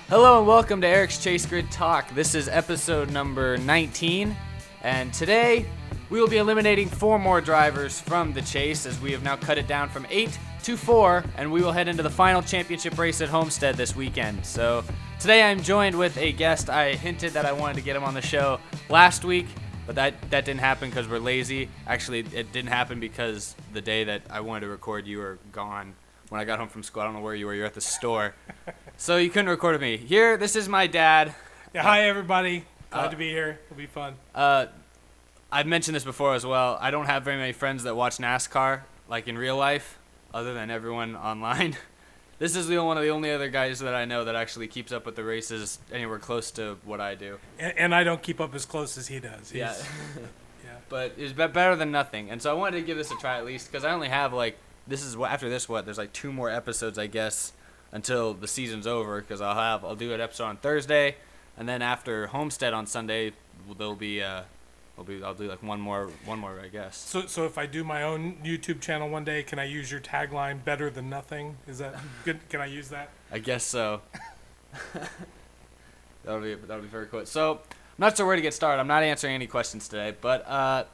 Hello and welcome to Eric's Chase Grid Talk. This is episode number 19, and today we will be eliminating 4 more drivers from the chase as we have now cut it down from 8 to 4, and we will head into the final championship race at Homestead this weekend. So today I'm joined with a guest. I hinted that I wanted to get him on the show last week, but that didn't happen because we're lazy. Actually, it didn't happen because the day that I wanted to record, you were gone. When I got home from school, I don't know where you were. You were at the store. So you couldn't record with me. Here, this is my dad. Yeah, hi, everybody. Glad to be here. It'll be fun. I've mentioned this before as well. I don't have very many friends that watch NASCAR, like in real life, other than everyone online. This is one of the only other guys that I know that actually keeps up with the races anywhere close to what I do. And I don't keep up as close as he does. Yeah. Yeah. But it's better than nothing. And so I wanted to give this a try at least because I only have after this, there's like 2 more episodes, I guess, until the season's over, because I'll do an episode on Thursday, and then after Homestead on Sunday, I'll do like one more, I guess. So if I do my own YouTube channel one day, can I use your tagline, better than nothing? Is that good? Can I use that? I guess so. That'll be very cool. So I'm not sure where to get started. I'm not answering any questions today, but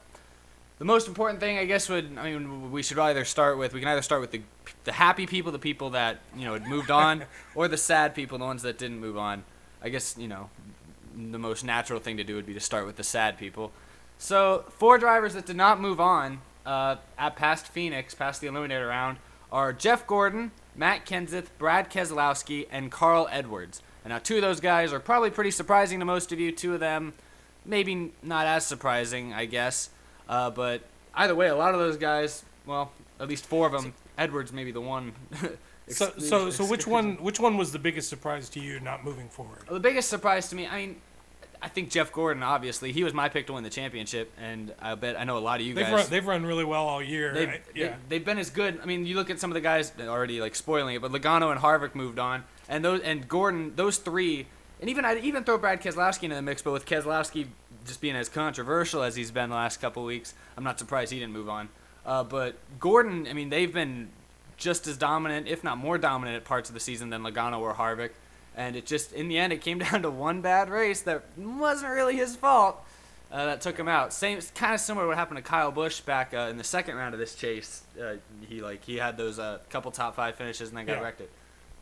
the most important thing, I guess, we should either start with the happy people, the people that, had moved on, or the sad people, the ones that didn't move on. I guess, the most natural thing to do would be to start with the sad people. So 4 drivers that did not move on past Phoenix, past the Eliminator round, are Jeff Gordon, Matt Kenseth, Brad Keselowski, and Carl Edwards. And now 2 of those guys are probably pretty surprising to most of you. 2 of them, maybe not as surprising, I guess. But either way, a lot of those guys, well, at least 4 of them, Edwards maybe the one. So which one was the biggest surprise to you not moving forward? Well, the biggest surprise to me, I think Jeff Gordon, obviously. He was my pick to win the championship, and I know a lot of you guys. They've run really well all year. They've been as good. You look at some of the guys already like spoiling it, but Logano and Harvick moved on, and Gordon, those 3. And I'd even throw Brad Keselowski into the mix, but with Keselowski just being as controversial as he's been the last couple of weeks, I'm not surprised he didn't move on. But Gordon, they've been just as dominant, if not more dominant at parts of the season than Logano or Harvick. And in the end, it came down to one bad race that wasn't really his fault that took him out. Kind of similar to what happened to Kyle Busch back in the second round of this chase. He had those couple top 5 finishes and then got wrecked at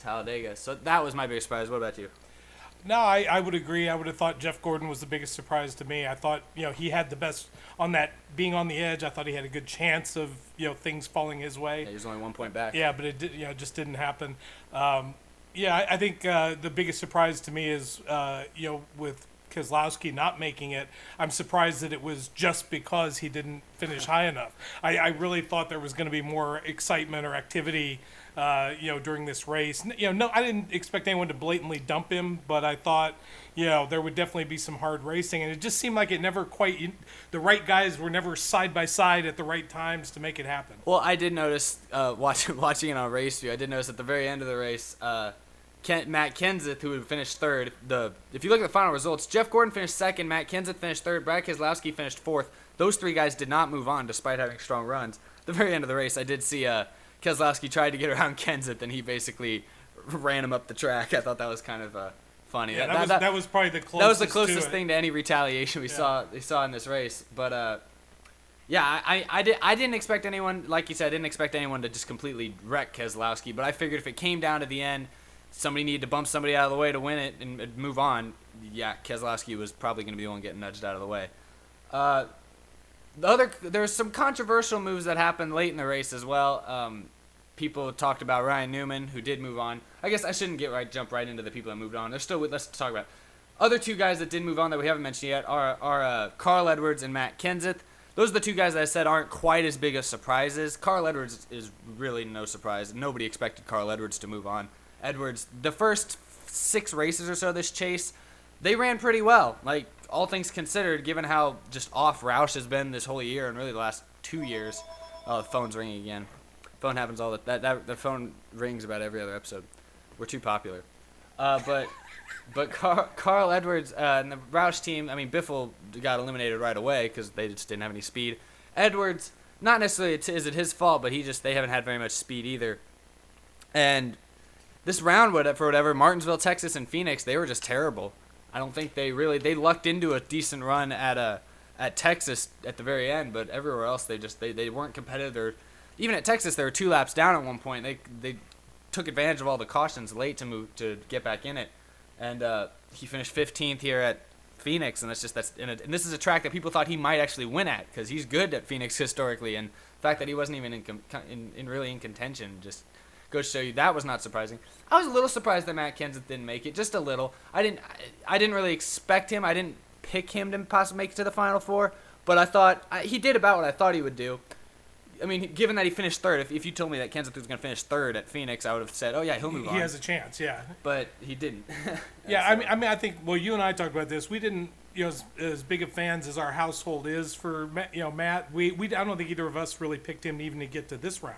Talladega. So that was my biggest surprise. What about you? No, I would agree. I would have thought Jeff Gordon was the biggest surprise to me. I thought, he had the best on that being on the edge. I thought he had a good chance of, things falling his way. Yeah, he was only 1 point back. Yeah, but it just didn't happen. I think the biggest surprise to me is, with Keselowski not making it, I'm surprised that it was just because he didn't finish high enough. I really thought there was going to be more excitement or activity during this race. No, I didn't expect anyone to blatantly dump him, but I thought, there would definitely be some hard racing, and it just seemed like it never quite, the right guys were never side by side at the right times to make it happen. Well, I did notice, watching it on Race View, I did notice at the very end of the race, Matt Kenseth, who had finished 3rd, if you look at the final results, Jeff Gordon finished 2nd, Matt Kenseth finished 3rd, Brad Keselowski finished 4th. Those 3 guys did not move on despite having strong runs. At the very end of the race, I did see Keselowski tried to get around Kenseth, and he basically ran him up the track. I thought that was kind of funny. Yeah, that was probably the closest. That was the closest thing to any retaliation we saw in this race. But I didn't expect anyone, like you said, I didn't expect anyone to just completely wreck Keselowski. But I figured if it came down to the end, somebody needed to bump somebody out of the way to win it and move on. Yeah, Keselowski was probably going to be the one getting nudged out of the way. There's some controversial moves that happened late in the race as well. People talked about Ryan Newman, who did move on. I guess I shouldn't jump right into the people that moved on. Let's talk about other 2 guys that did move on that we haven't mentioned yet are Carl Edwards and Matt Kenseth. Those are the 2 guys that I said aren't quite as big of surprises. Carl Edwards is really no surprise. Nobody expected Carl Edwards to move on. Edwards, the first 6 races or so of this chase, they ran pretty well. Like, all things considered, given how just off Roush has been this whole year and really the last 2 years. Oh, the phone's ringing again. Phone happens all the phone rings about every other episode. We're too popular. But Carl Edwards and the Roush team, Biffle got eliminated right away because they just didn't have any speed. Edwards, not necessarily is it his fault, but they haven't had very much speed either. And this round, for whatever, Martinsville, Texas, and Phoenix, they were just terrible. I don't think they lucked into a decent run at Texas at the very end, but everywhere else they weren't competitive. Even at Texas, they were 2 laps down at one point. They took advantage of all the cautions late to get back in it, and he finished 15th here at Phoenix, and and this is a track that people thought he might actually win at because he's good at Phoenix historically, and the fact that he wasn't even really in contention just goes to show you that was not surprising. I was a little surprised that Matt Kenseth didn't make it, just a little. I didn't really expect him. I didn't pick him to possibly make it to the Final Four, but I thought he did about what I thought he would do. I mean, given that he finished third, if you told me that Kenseth was going to finish third at Phoenix, I would have said, oh yeah, he'll move on. He has a chance, yeah. But he didn't. Yeah, so. I mean, I think, well, you and I talked about this. We didn't, as big of fans as our household is for, Matt, I don't think either of us really picked him even to get to this round.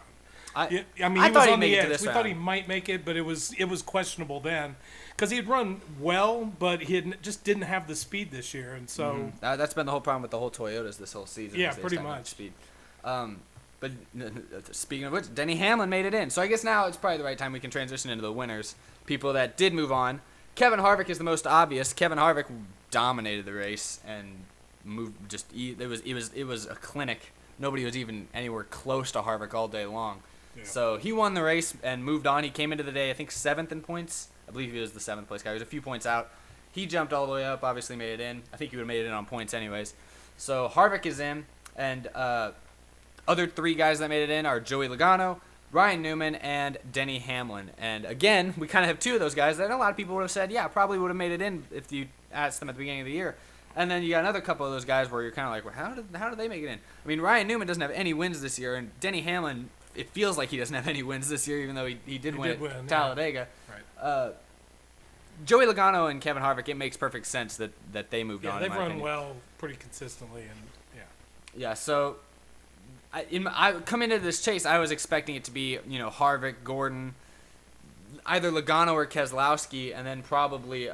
I mean, I he thought was he'd on make the it to edge. this We round. thought he might make it, but it was questionable then because he had run well, but he just didn't have the speed this year, and so that's been the whole problem with the whole Toyotas this whole season. Yeah, is they pretty just don't have much. Speed. But speaking of which, Denny Hamlin made it in. So I guess now it's probably the right time we can transition into the winners, people that did move on. Kevin Harvick is the most obvious. Kevin Harvick dominated the race and moved. It was a clinic. Nobody was even anywhere close to Harvick all day long. Yeah. So he won the race and moved on. He came into the day, I think, 7th in points. I believe he was the 7th place guy. He was a few points out. He jumped all the way up, obviously made it in. I think he would have made it in on points anyways. So Harvick is in, and other 3 guys that made it in are Joey Logano, Ryan Newman, and Denny Hamlin. And again, we kind of have 2 of those guys that a lot of people would have said, yeah, probably would have made it in if you asked them at the beginning of the year. And then you got another couple of those guys where you're kind of like, well, how did they make it in? I mean, Ryan Newman doesn't have any wins this year, and Denny Hamlin, it feels like he doesn't have any wins this year, even though he did win at Talladega. Yeah. Right. Joey Logano and Kevin Harvick, it makes perfect sense that they moved on. Yeah, they've in my run opinion. well pretty consistently, and yeah. Yeah, so I come into this chase, I was expecting it to be, Harvick, Gordon, either Logano or Keselowski, and then probably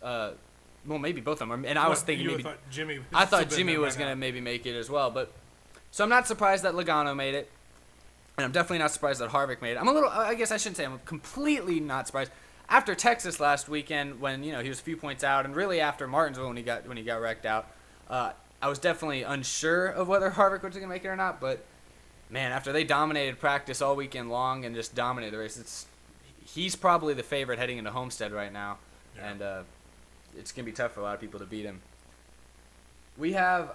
well, maybe both of them. And I was thinking maybe Jimmy was going to maybe make it as well. But so I'm not surprised that Logano made it, and I'm definitely not surprised that Harvick made it. I guess I shouldn't say I'm completely not surprised. After Texas last weekend, when he was a few points out, and really after Martinsville when he got wrecked out, I was definitely unsure of whether Harvick was going to make it or not. But man, after they dominated practice all weekend long and just dominated the race, he's probably the favorite heading into Homestead right now, and it's going to be tough for a lot of people to beat him. We have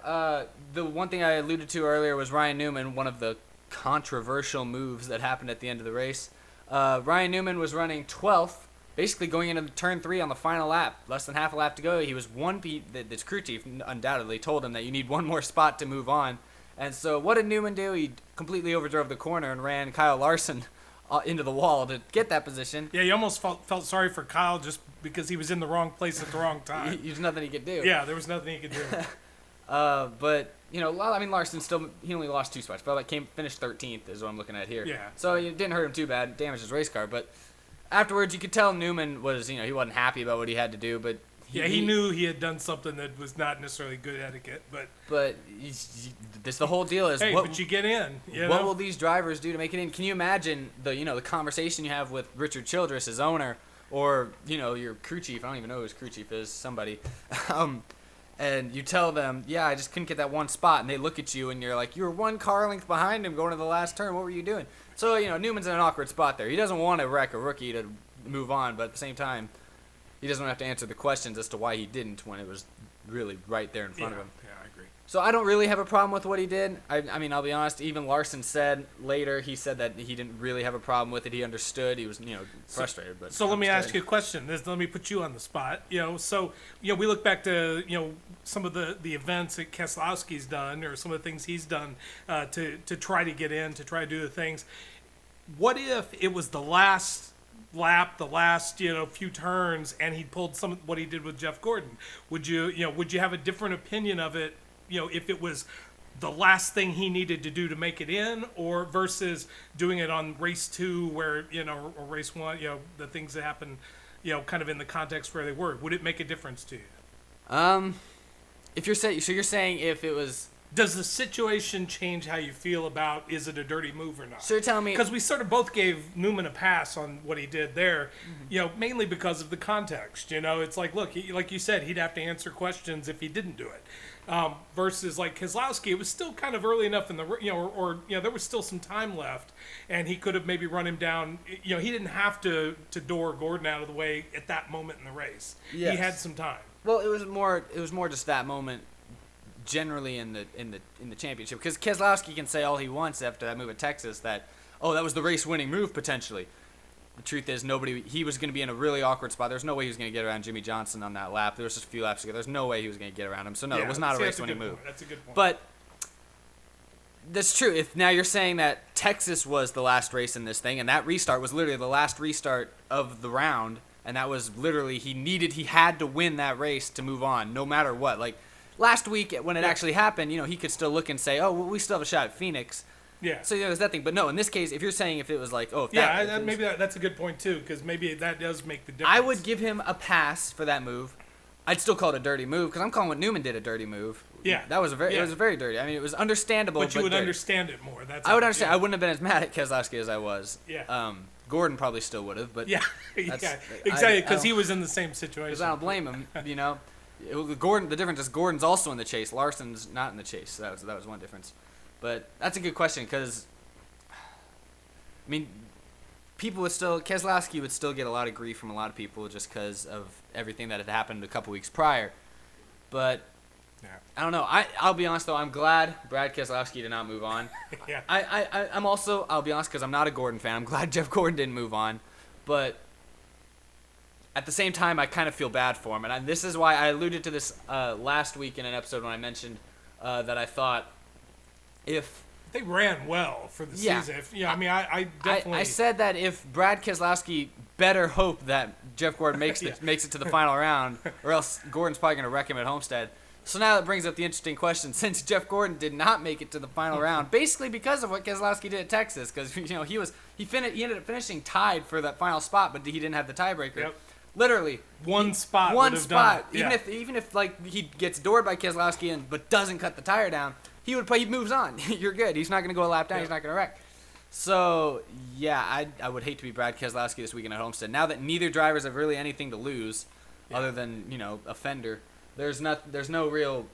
the one thing I alluded to earlier was Ryan Newman, one of the controversial moves that happened at the end of the race. Ryan Newman was running 12th, basically going into turn 3 on the final lap. Less than half a lap to go. He was this crew chief undoubtedly told him that you need one more spot to move on. And so what did Newman do? He completely overdrove the corner and ran Kyle Larson into the wall to get that position. Yeah, you almost felt sorry for Kyle just because he was in the wrong place at the wrong time. There's nothing he could do. Yeah, there was nothing he could do. But Larson he only lost 2 spots. But finished 13th is what I'm looking at here. Yeah. So it didn't hurt him too bad. Damaged his race car, but afterwards you could tell Newman was he wasn't happy about what he had to do, but he knew he had done something that was not necessarily good etiquette, but this the whole deal is but you get in. What will these drivers do to make it in? Can you imagine the conversation you have with Richard Childress, his owner, or your crew chief? I don't even know who his crew chief is. Somebody, and you tell them, yeah, I just couldn't get that one spot, and they look at you and you're like, you were 1 car length behind him going to the last turn. What were you doing? So Newman's in an awkward spot there. He doesn't want to wreck a rookie to move on, but at the same time, he doesn't have to answer the questions as to why he didn't when it was really right there in front of him. Yeah, I agree. So I don't really have a problem with what he did. I mean, I'll be honest, even Larson said later, he said that he didn't really have a problem with it. He understood. He was, frustrated. So let me ask you a question. Let me put you on the spot. We look back to, some of the events that Keselowski's done or some of the things he's done to try to get in, to try to do the things. What if it was the last lap, the last few turns, and he pulled some what he did with Jeff Gordon? Would you have a different opinion of it? If it was the last thing he needed to do to make it in, or versus doing it on race 2 where or race 1, the things that happen, kind of in the context where they were. Would it make a difference to you? If you're saying if it was does the situation change how you feel about is it a dirty move or not? So you're telling me... Because we sort of both gave Newman a pass on what he did there, mainly because of the context. It's like, look, like you said, he'd have to answer questions if he didn't do it. Versus like Keselowski, it was still kind of early enough in the, there was still some time left, and he could have maybe run him down. He didn't have to door Gordon out of the way at that moment in the race. Yes. He had some time. Well, it was more just that moment. Generally in the championship, because Keselowski can say all he wants after that move at Texas that, oh, that was the race-winning move potentially. The truth is he was going to be in a really awkward spot. There's no way he was going to get around Jimmy Johnson on that lap. There was just a few laps ago. There's no way he was going to get around him. So no, it was not a race-winning move. That's a good point. But that's true. If now you're saying that Texas was the last race in this thing, and that restart was literally the last restart of the round, and that was literally he had to win that race to move on, no matter what. Like, last week, when it actually happened, he could still look and say, oh, well, we still have a shot at Phoenix. Yeah. So, there's that thing. But no, in this case, if you're saying if it was like, oh, if maybe that's a good point, too, because maybe that does make the difference. I would give him a pass for that move. I'd still call it a dirty move, because I'm calling what Newman did a dirty move. Yeah. It was very dirty. I mean, it was understandable. But you would dirty. Understand it more. I would understand. I wouldn't have been as mad at Keselowski as I was. Yeah. Gordon probably still would have, but exactly, because he was in the same situation. Because I don't blame him, Gordon. The difference is Gordon's also in the chase. Larson's not in the chase. So that was one difference. But that's a good question because, I mean, Keselowski would still get a lot of grief from a lot of people just because of everything that had happened a couple weeks prior. But I don't know. I'll be honest though. I'm glad Brad Keselowski did not move on. Yeah. I'm also, I'll be honest, because I'm not a Gordon fan. I'm glad Jeff Gordon didn't move on, but at the same time, I kind of feel bad for him, and this is why I alluded to this last week in an episode when I mentioned that I thought if they ran well for the season. I definitely. I said that if Brad Keselowski better hope that Jeff Gordon makes it to the final round, or else Gordon's probably going to wreck him at Homestead. So now that brings up the interesting question: since Jeff Gordon did not make it to the final round, basically because of what Keselowski did at Texas, because he ended up finishing tied for that final spot, but he didn't have the tiebreaker. Yep. Literally one spot. Even if like he gets doored by Keselowski but doesn't cut the tire down, he moves on. You're good. He's not going to go a lap down. He's not going to wreck. So yeah, I would hate to be Brad Keselowski this weekend at Homestead. Now that neither drivers have really anything to lose, other than a fender. There's no real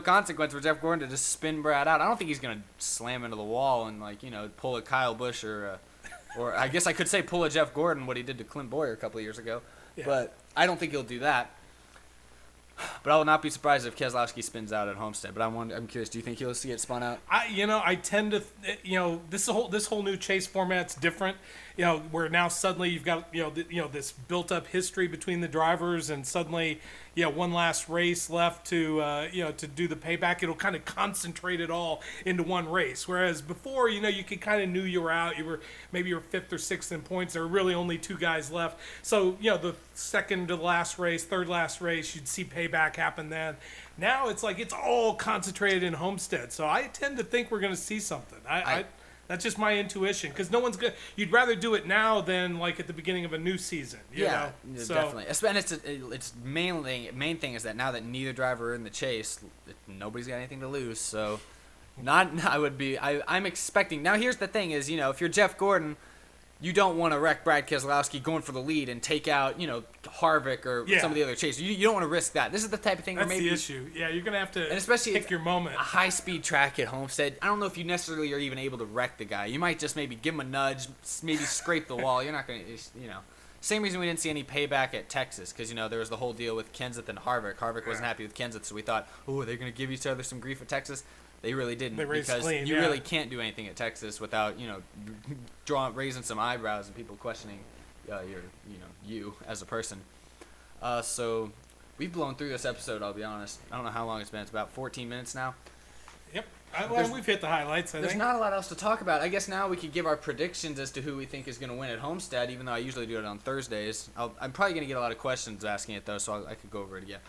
consequence for Jeff Gordon to just spin Brad out. I don't think he's gonna slam into the wall and pull a Kyle Busch or I guess I could say pull a Jeff Gordon, what he did to Clint Boyer a couple of years ago. Yeah. But I don't think he'll do that. But I will not be surprised if Keselowski spins out at Homestead. But I'm curious. Do you think he'll see it spun out? I tend to this whole new chase format's different. Where now suddenly you've got this built up history between the drivers, and suddenly one last race left to do the payback. It'll kind of concentrate it all into one race. Whereas before, you could kind of knew you were out. Maybe you were fifth or sixth in points. There were really only two guys left. So the second to the last race, third last race, you'd see payback happen then. Now it's like it's all concentrated in Homestead. So I tend to think we're going to see something. That's just my intuition, because no one's good. You'd rather do it now than like at the beginning of a new season. You know? Definitely. And it's main thing is that now that neither driver are in the chase, nobody's got anything to lose. So, I'm expecting. Now here's the thing: is if you're Jeff Gordon, you don't want to wreck Brad Keselowski going for the lead and take out Harvick or some of the other chasers. You don't want to risk that. This is the type of thing that's where maybe the issue. Yeah, you're gonna have to, and especially pick your moment. A high-speed track at Homestead. I don't know if you necessarily are even able to wreck the guy. You might just maybe give him a nudge, maybe scrape the wall. You're not gonna, Same reason we didn't see any payback at Texas, because there was the whole deal with Kenseth and Harvick. Harvick wasn't happy with Kenseth, so we thought, oh, they're gonna give each other some grief at Texas. They really didn't, because you really can't do anything at Texas without raising some eyebrows and people questioning you as a person. So we've blown through this episode. I'll be honest. I don't know how long it's been. It's about 14 minutes now. Yep. We've hit the highlights. There's not a lot else to talk about. I guess now we could give our predictions as to who we think is going to win at Homestead. Even though I usually do it on Thursdays, I'm probably going to get a lot of questions asking it though, so I could go over it again.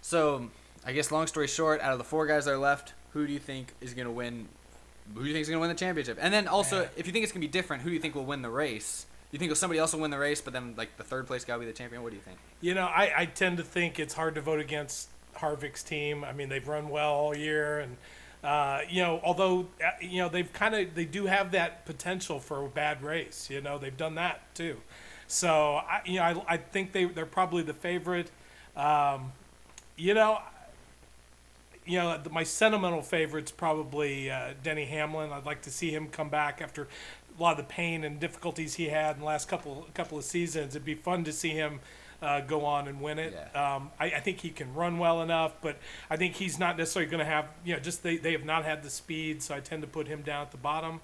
So I guess long story short, out of the four guys that are left, who do you think is going to win? Who do you think is going to win the championship? And then also, if you think it's going to be different, who do you think will win the race? You think somebody else will win the race, but then like the third place guy will be the champion? What do you think? I tend to think it's hard to vote against Harvick's team. I mean, they've run well all year, and Although they do have that potential for a bad race. They've done that too. So I think they're probably the favorite. My sentimental favorite's probably Denny Hamlin. I'd like to see him come back after a lot of the pain and difficulties he had in the last couple of seasons. It'd be fun to see him go on and win it. Yeah. I think he can run well enough, but I think he's not necessarily going to have, they have not had the speed, so I tend to put him down at the bottom.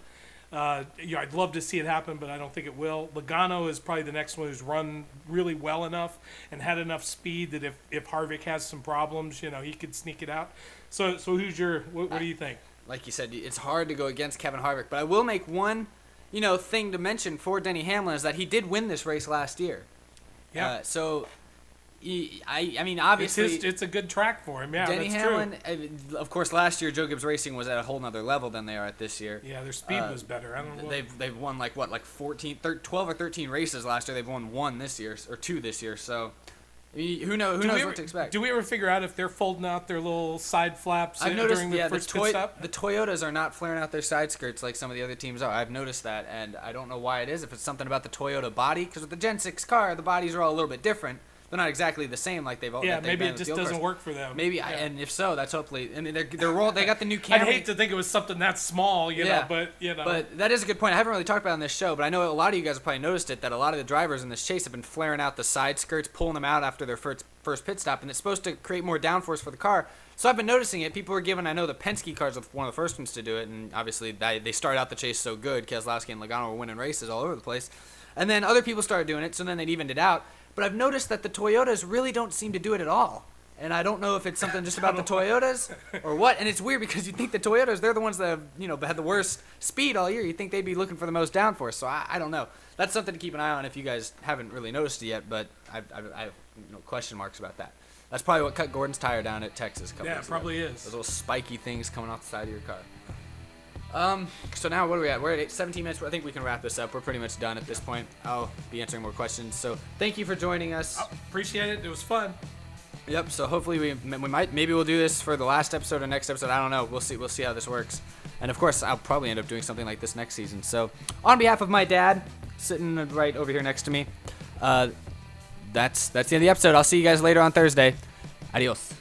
I'd love to see it happen, but I don't think it will. Logano is probably the next one who's run really well enough and had enough speed that if Harvick has some problems, he could sneak it out. So who's what do you think? Like you said, it's hard to go against Kevin Harvick, but I will make one, thing to mention for Denny Hamlin is that he did win this race last year. Yeah. I mean, obviously, it's a good track for him. Yeah, Denny that's Hamlin. true. Of course, last year Joe Gibbs Racing was at a whole nother level than they are at this year. Yeah, their speed was better. I don't know. They've won 12 or 13 races last year. They've won 1 this year or 2 this year. So who knows what to expect? Do we ever figure out if they're folding out their little side flaps I've noticed, during the first pit stop? The Toyotas are not flaring out their side skirts like some of the other teams are. I've noticed that, and I don't know why it is. If it's something about the Toyota body, because with the Gen 6 car, the bodies are all a little bit different. They're not exactly the same like they've all. Yeah, maybe it just doesn't work for them. Maybe, yeah. And if so, that's hopefully. I mean, they got the new Camry. I'd hate to think it was something that small, but. But that is a good point. I haven't really talked about it on this show, but I know a lot of you guys have probably noticed it, that a lot of the drivers in this chase have been flaring out the side skirts, pulling them out after their first pit stop, and it's supposed to create more downforce for the car. So I've been noticing it. People were given, I know the Penske cars were one of the first ones to do it, and obviously they started out the chase so good. Keselowski and Logano were winning races all over the place. And then other people started doing it, so then they'd evened it out. But I've noticed that the Toyotas really don't seem to do it at all. And I don't know if it's something just about the Toyotas or what. And it's weird because you think the Toyotas, they're the ones that have, had the worst speed all year. You think they'd be looking for the most downforce. So I don't know. That's something to keep an eye on if you guys haven't really noticed it yet. But I have question marks about that. That's probably what cut Gordon's tire down at Texas. Yeah, it probably is. Those little spiky things coming off the side of your car. So now what are we at? We're at 17 minutes. I think we can wrap this up. We're pretty much done at this point. I'll be answering more questions. So thank you for joining us. Appreciate it. It was fun. Yep. So hopefully maybe we'll do this for the last episode or next episode. I don't know. We'll see how this works. And of course, I'll probably end up doing something like this next season. So on behalf of my dad, sitting right over here next to me, that's the end of the episode. I'll see you guys later on Thursday. Adios.